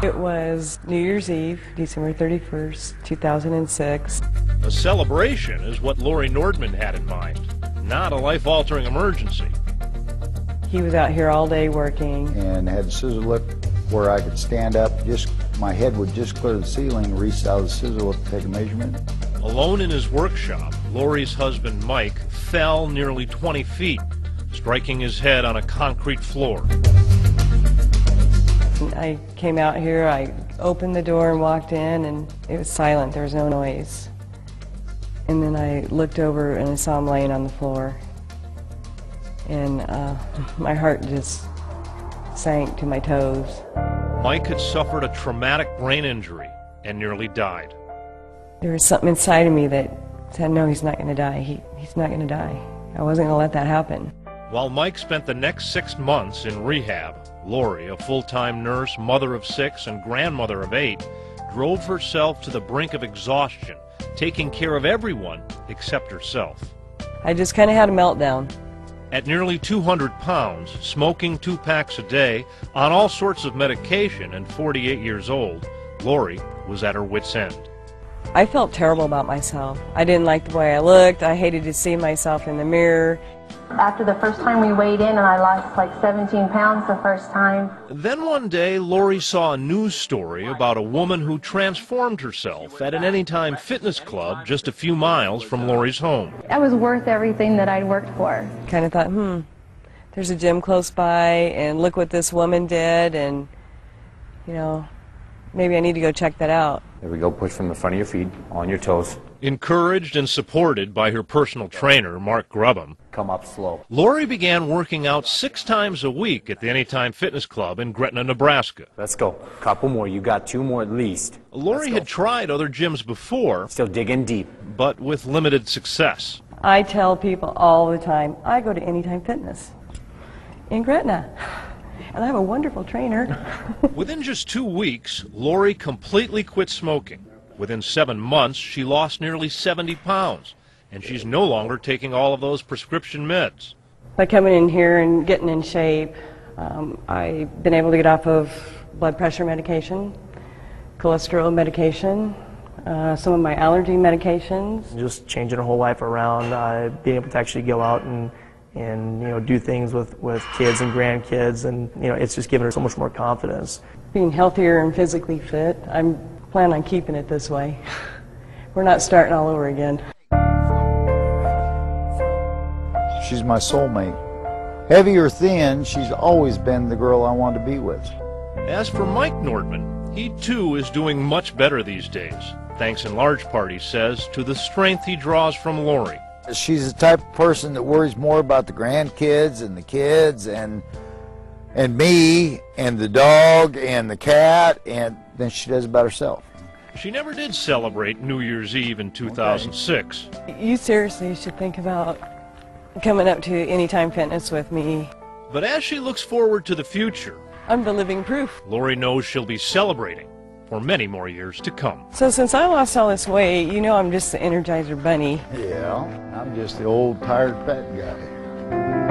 It was New Year's Eve, December 31st, 2006. A celebration is what Laurie Nordman had in mind, not a life-altering emergency. He was out here all day working. And had a scissor lift where I could stand up, my head would just clear the ceiling, reach out of the scissor lift to take a measurement. Alone in his workshop, Laurie's husband Mike fell nearly 20 feet, striking his head on a concrete floor. I came out here, I opened the door and walked in, and it was silent, there was no noise. And then I looked over and I saw him laying on the floor. And my heart just sank to my toes. Mike had suffered a traumatic brain injury and nearly died. There was something inside of me that said, no, he's not going to die. He's not going to die. I wasn't going to let that happen. While Mike spent the next 6 months in rehab, Laurie, a full-time nurse, mother of 6, and grandmother of 8, drove herself to the brink of exhaustion, taking care of everyone except herself. I just kind of had a meltdown. At nearly 200 pounds, smoking 2 packs a day, on all sorts of medication, and 48 years old, Laurie was at her wit's end. I felt terrible about myself. I didn't like the way I looked. I hated to see myself in the mirror. After the first time we weighed in, and I lost like 17 pounds the first time. Then one day, Laurie saw a news story about a woman who transformed herself at an Anytime Fitness Club just a few miles from Laurie's home. That was worth everything that I'd worked for. Kind of thought, there's a gym close by, and look what this woman did, and, you know, maybe I need to go check that out. There we go, push from the front of your feet, on your toes. Encouraged and supported by her personal trainer, Mark Grubbham, Come up slow. Laurie began working out 6 times a week at the Anytime Fitness Club in Gretna, Nebraska. Let's go. Couple more. You got 2 more at least. Laurie had tried other gyms before, Still digging deep. but with limited success. I tell people all the time, I go to Anytime Fitness in Gretna, and I have a wonderful trainer. Within just 2 weeks, Laurie completely quit smoking. Within 7 months, she lost nearly 70 pounds, and she's no longer taking all of those prescription meds. By coming in here and getting in shape, I've been able to get off of blood pressure medication, cholesterol medication, some of my allergy medications. Just changing her whole life around, being able to actually go out and do things with kids and grandkids, and it's just given her so much more confidence. Being healthier and physically fit, I'm planning on keeping it this way. We're not starting all over again. She's my soulmate. Heavy or thin, she's always been the girl I wanted to be with. As for Mike Nordman, he too is doing much better these days, thanks in large part, he says, to the strength he draws from Laurie. She's the type of person that worries more about the grandkids and the kids and me and the dog and the cat than she does about herself. She never did celebrate New Year's Eve in 2006. You seriously should think about coming up to Anytime Fitness with me. But as she looks forward to the future, I'm the living proof. Laurie knows she'll be celebrating for many more years to come. So since I lost all this weight, I'm just the Energizer Bunny. Yeah, I'm just the old tired fat guy.